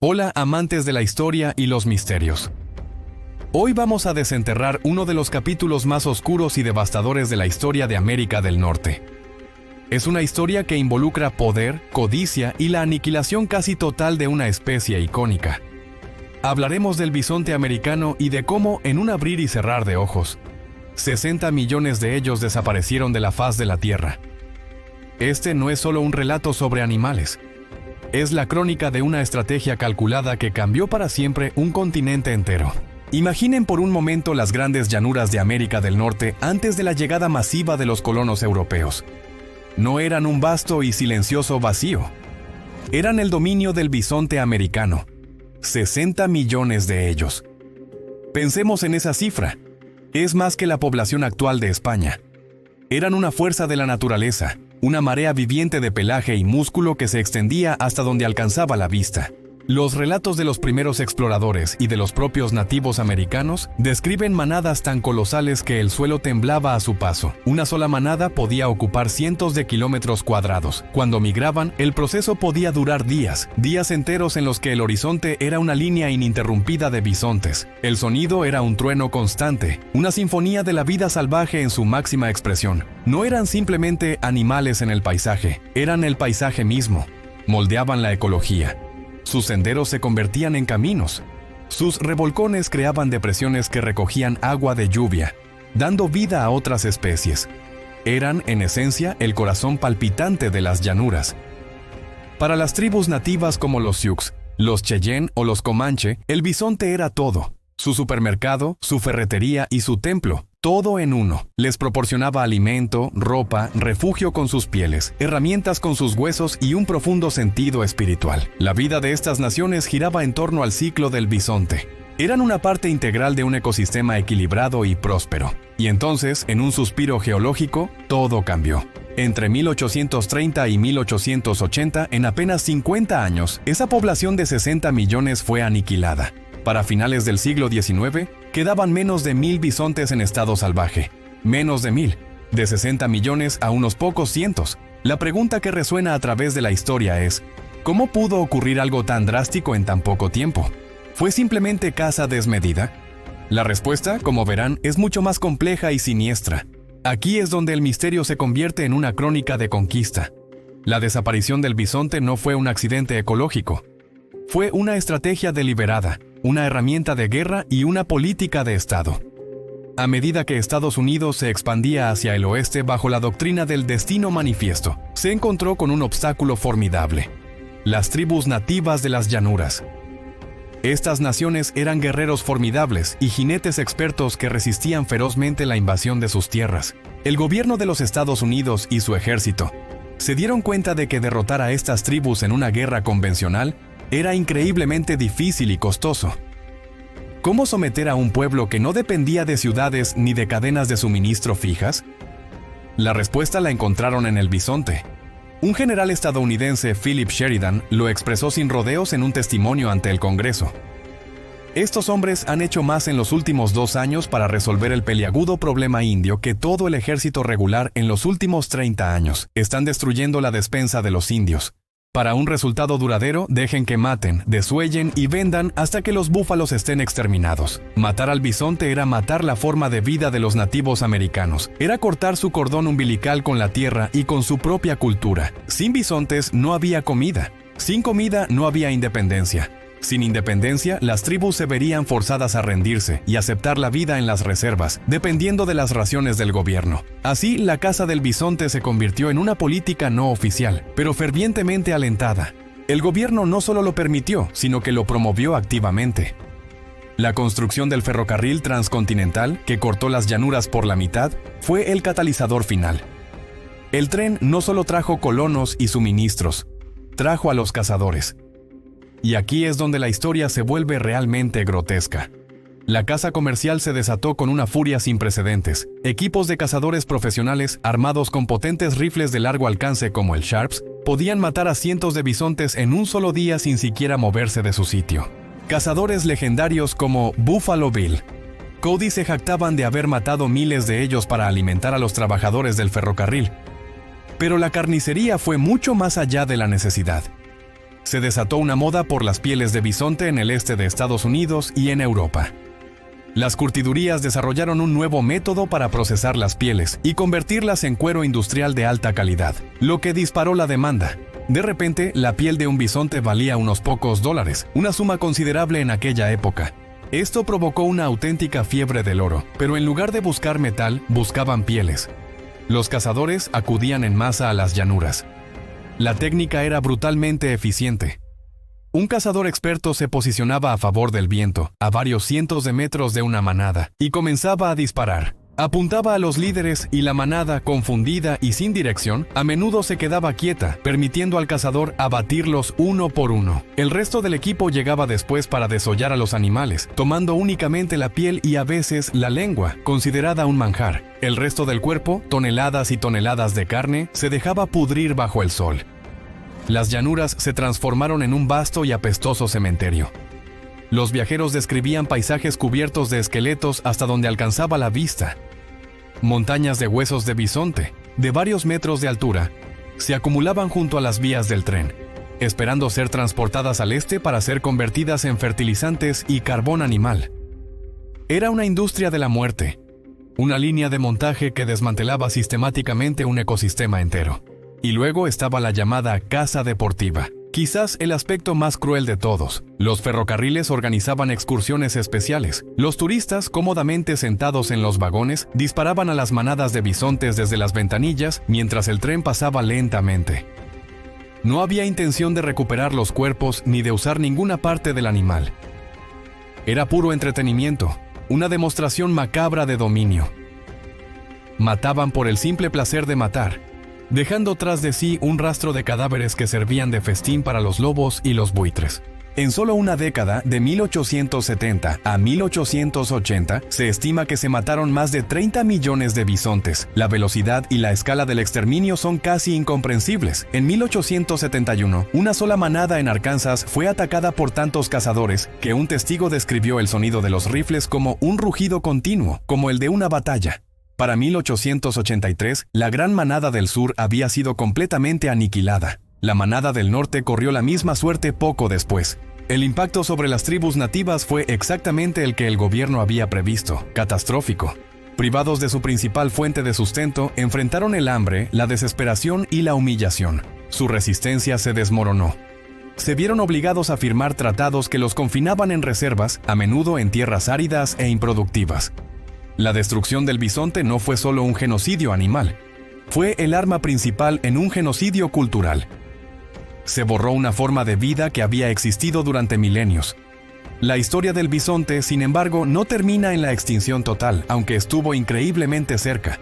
Hola, amantes de la historia y los misterios. Hoy vamos a desenterrar uno de los capítulos más oscuros y devastadores de la historia de América del Norte. Es una historia que involucra poder, codicia y la aniquilación casi total de una especie icónica. Hablaremos del bisonte americano y de cómo, en un abrir y cerrar de ojos, 60 millones de ellos desaparecieron de la faz de la Tierra. Este no es solo un relato sobre animales. Es la crónica de una estrategia calculada que cambió para siempre un continente entero. Imaginen por un momento las grandes llanuras de América del Norte antes de la llegada masiva de los colonos europeos. No eran un vasto y silencioso vacío. Eran el dominio del bisonte americano. 60 millones de ellos. Pensemos en esa cifra. Es más que la población actual de España. Eran una fuerza de la naturaleza, una marea viviente de pelaje y músculo que se extendía hasta donde alcanzaba la vista. Los relatos de los primeros exploradores y de los propios nativos americanos describen manadas tan colosales que el suelo temblaba a su paso. Una sola manada podía ocupar cientos de kilómetros cuadrados. Cuando migraban, el proceso podía durar días enteros en los que el horizonte era una línea ininterrumpida de bisontes. El sonido era un trueno constante, una sinfonía de la vida salvaje en su máxima expresión. No eran simplemente animales en el paisaje, eran el paisaje mismo. Moldeaban la ecología. Sus senderos se convertían en caminos. Sus revolcones creaban depresiones que recogían agua de lluvia, dando vida a otras especies. Eran, en esencia, el corazón palpitante de las llanuras. Para las tribus nativas como los Sioux, los Cheyenne o los Comanche, el bisonte era todo. Su supermercado, su ferretería y su templo. Todo en uno. Les proporcionaba alimento, ropa, refugio con sus pieles, herramientas con sus huesos y un profundo sentido espiritual. La vida de estas naciones giraba en torno al ciclo del bisonte. Eran una parte integral de un ecosistema equilibrado y próspero. Y entonces, en un suspiro geológico, todo cambió. Entre 1830 y 1880, en apenas 50 años, esa población de 60 millones fue aniquilada. Para finales del siglo XIX, quedaban menos de 1000 bisontes en estado salvaje. Menos de 1000. De 60 millones a unos pocos cientos. La pregunta que resuena a través de la historia es, ¿cómo pudo ocurrir algo tan drástico en tan poco tiempo? ¿Fue simplemente caza desmedida? La respuesta, como verán, es mucho más compleja y siniestra. Aquí es donde el misterio se convierte en una crónica de conquista. La desaparición del bisonte no fue un accidente ecológico. Fue una estrategia deliberada, una herramienta de guerra y una política de Estado. A medida que Estados Unidos se expandía hacia el oeste bajo la doctrina del destino manifiesto, se encontró con un obstáculo formidable: las tribus nativas de las llanuras. Estas naciones eran guerreros formidables y jinetes expertos que resistían ferozmente la invasión de sus tierras. El gobierno de los Estados Unidos y su ejército se dieron cuenta de que derrotar a estas tribus en una guerra convencional era increíblemente difícil y costoso. ¿Cómo someter a un pueblo que no dependía de ciudades ni de cadenas de suministro fijas? La respuesta la encontraron en el bisonte. Un general estadounidense, Philip Sheridan, lo expresó sin rodeos en un testimonio ante el Congreso. Estos hombres han hecho más en los últimos 2 años para resolver el peliagudo problema indio que todo el ejército regular en los últimos 30 años. Están destruyendo la despensa de los indios. Para un resultado duradero, dejen que maten, desuellen y vendan hasta que los búfalos estén exterminados. Matar al bisonte era matar la forma de vida de los nativos americanos. Era cortar su cordón umbilical con la tierra y con su propia cultura. Sin bisontes no había comida. Sin comida no había independencia. Sin independencia, las tribus se verían forzadas a rendirse y aceptar la vida en las reservas, dependiendo de las raciones del gobierno. Así, la caza del bisonte se convirtió en una política no oficial, pero fervientemente alentada. El gobierno no solo lo permitió, sino que lo promovió activamente. La construcción del ferrocarril transcontinental, que cortó las llanuras por la mitad, fue el catalizador final. El tren no solo trajo colonos y suministros, trajo a los cazadores. Y aquí es donde la historia se vuelve realmente grotesca. La caza comercial se desató con una furia sin precedentes. Equipos de cazadores profesionales, armados con potentes rifles de largo alcance como el Sharps, podían matar a cientos de bisontes en un solo día sin siquiera moverse de su sitio. Cazadores legendarios como Buffalo Bill. Cody se jactaban de haber matado miles de ellos para alimentar a los trabajadores del ferrocarril. Pero la carnicería fue mucho más allá de la necesidad. Se desató una moda por las pieles de bisonte en el este de Estados Unidos y en Europa. Las curtidurías desarrollaron un nuevo método para procesar las pieles y convertirlas en cuero industrial de alta calidad, lo que disparó la demanda. De repente, la piel de un bisonte valía unos pocos dólares, una suma considerable en aquella época. Esto provocó una auténtica fiebre del oro, pero en lugar de buscar metal, buscaban pieles. Los cazadores acudían en masa a las llanuras. La técnica era brutalmente eficiente. Un cazador experto se posicionaba a favor del viento, a varios cientos de metros de una manada, y comenzaba a disparar. Apuntaba a los líderes y la manada, confundida y sin dirección, a menudo se quedaba quieta, permitiendo al cazador abatirlos uno por uno. El resto del equipo llegaba después para desollar a los animales, tomando únicamente la piel y a veces la lengua, considerada un manjar. El resto del cuerpo, toneladas y toneladas de carne, se dejaba pudrir bajo el sol. Las llanuras se transformaron en un vasto y apestoso cementerio. Los viajeros describían paisajes cubiertos de esqueletos hasta donde alcanzaba la vista. Montañas de huesos de bisonte, de varios metros de altura, se acumulaban junto a las vías del tren, esperando ser transportadas al este para ser convertidas en fertilizantes y carbón animal. Era una industria de la muerte, una línea de montaje que desmantelaba sistemáticamente un ecosistema entero. Y luego estaba la llamada caza deportiva, quizás el aspecto más cruel de todos. Los ferrocarriles organizaban excursiones especiales. Los turistas, cómodamente sentados en los vagones, disparaban a las manadas de bisontes desde las ventanillas mientras el tren pasaba lentamente. No había intención de recuperar los cuerpos ni de usar ninguna parte del animal. Era puro entretenimiento, una demostración macabra de dominio. Mataban por el simple placer de matar, dejando tras de sí un rastro de cadáveres que servían de festín para los lobos y los buitres. En solo una década, de 1870 a 1880, se estima que se mataron más de 30 millones de bisontes. La velocidad y la escala del exterminio son casi incomprensibles. En 1871, una sola manada en Arkansas fue atacada por tantos cazadores que un testigo describió el sonido de los rifles como un rugido continuo, como el de una batalla. Para 1883, la gran manada del sur había sido completamente aniquilada. La manada del norte corrió la misma suerte poco después. El impacto sobre las tribus nativas fue exactamente el que el gobierno había previsto, catastrófico. Privados de su principal fuente de sustento, enfrentaron el hambre, la desesperación y la humillación. Su resistencia se desmoronó. Se vieron obligados a firmar tratados que los confinaban en reservas, a menudo en tierras áridas e improductivas. La destrucción del bisonte no fue solo un genocidio animal, fue el arma principal en un genocidio cultural. Se borró una forma de vida que había existido durante milenios. La historia del bisonte, sin embargo, no termina en la extinción total, aunque estuvo increíblemente cerca.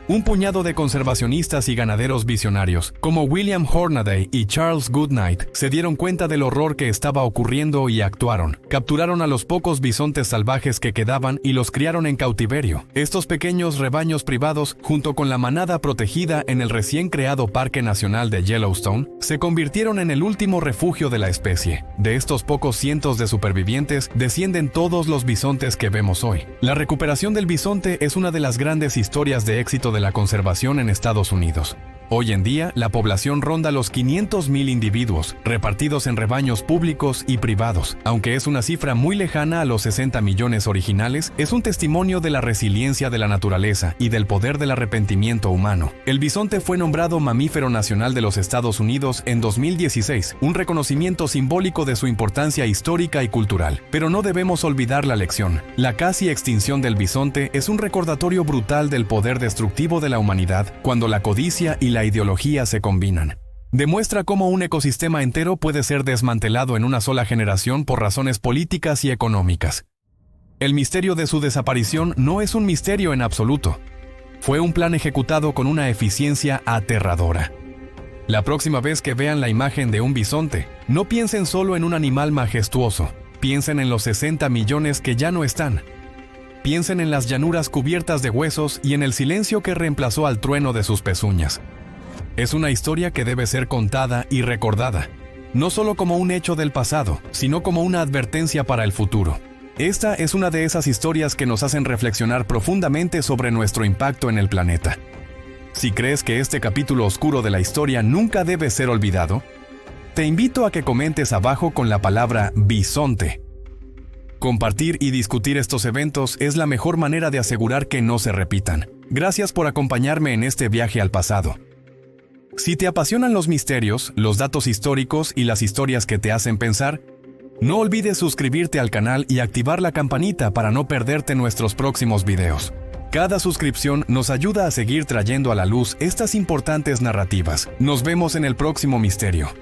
Un puñado de conservacionistas y ganaderos visionarios, como William Hornaday y Charles Goodnight, se dieron cuenta del horror que estaba ocurriendo y actuaron. Capturaron a los pocos bisontes salvajes que quedaban y los criaron en cautiverio. Estos pequeños rebaños privados, junto con la manada protegida en el recién creado Parque Nacional de Yellowstone, se convirtieron en el último refugio de la especie. De estos pocos cientos de supervivientes descienden todos los bisontes que vemos hoy. La recuperación del bisonte es una de las grandes historias de éxito de la conservación en Estados Unidos. Hoy en día, la población ronda los 500,000 individuos, repartidos en rebaños públicos y privados. Aunque es una cifra muy lejana a los 60 millones originales, es un testimonio de la resiliencia de la naturaleza y del poder del arrepentimiento humano. El bisonte fue nombrado Mamífero Nacional de los Estados Unidos en 2016, un reconocimiento simbólico de su importancia histórica y cultural. Pero no debemos olvidar la lección. La casi extinción del bisonte es un recordatorio brutal del poder destructivo de la humanidad cuando la codicia y la ideología se combinan. Demuestra cómo un ecosistema entero puede ser desmantelado en una sola generación por razones políticas y económicas. El misterio de su desaparición no es un misterio en absoluto. Fue un plan ejecutado con una eficiencia aterradora. La próxima vez que vean la imagen de un bisonte, no piensen solo en un animal majestuoso, piensen en los 60 millones que ya no están. Piensen en las llanuras cubiertas de huesos y en el silencio que reemplazó al trueno de sus pezuñas. Es una historia que debe ser contada y recordada, no solo como un hecho del pasado, sino como una advertencia para el futuro. Esta es una de esas historias que nos hacen reflexionar profundamente sobre nuestro impacto en el planeta. Si crees que este capítulo oscuro de la historia nunca debe ser olvidado, Te invito a que comentes abajo con la palabra bisonte. Compartir y discutir estos eventos es la mejor manera de asegurar que no se repitan. Gracias por acompañarme en este viaje al pasado. Si te apasionan los misterios, los datos históricos y las historias que te hacen pensar, no olvides suscribirte al canal y activar la campanita para no perderte nuestros próximos videos. Cada suscripción nos ayuda a seguir trayendo a la luz estas importantes narrativas. Nos vemos en el próximo misterio.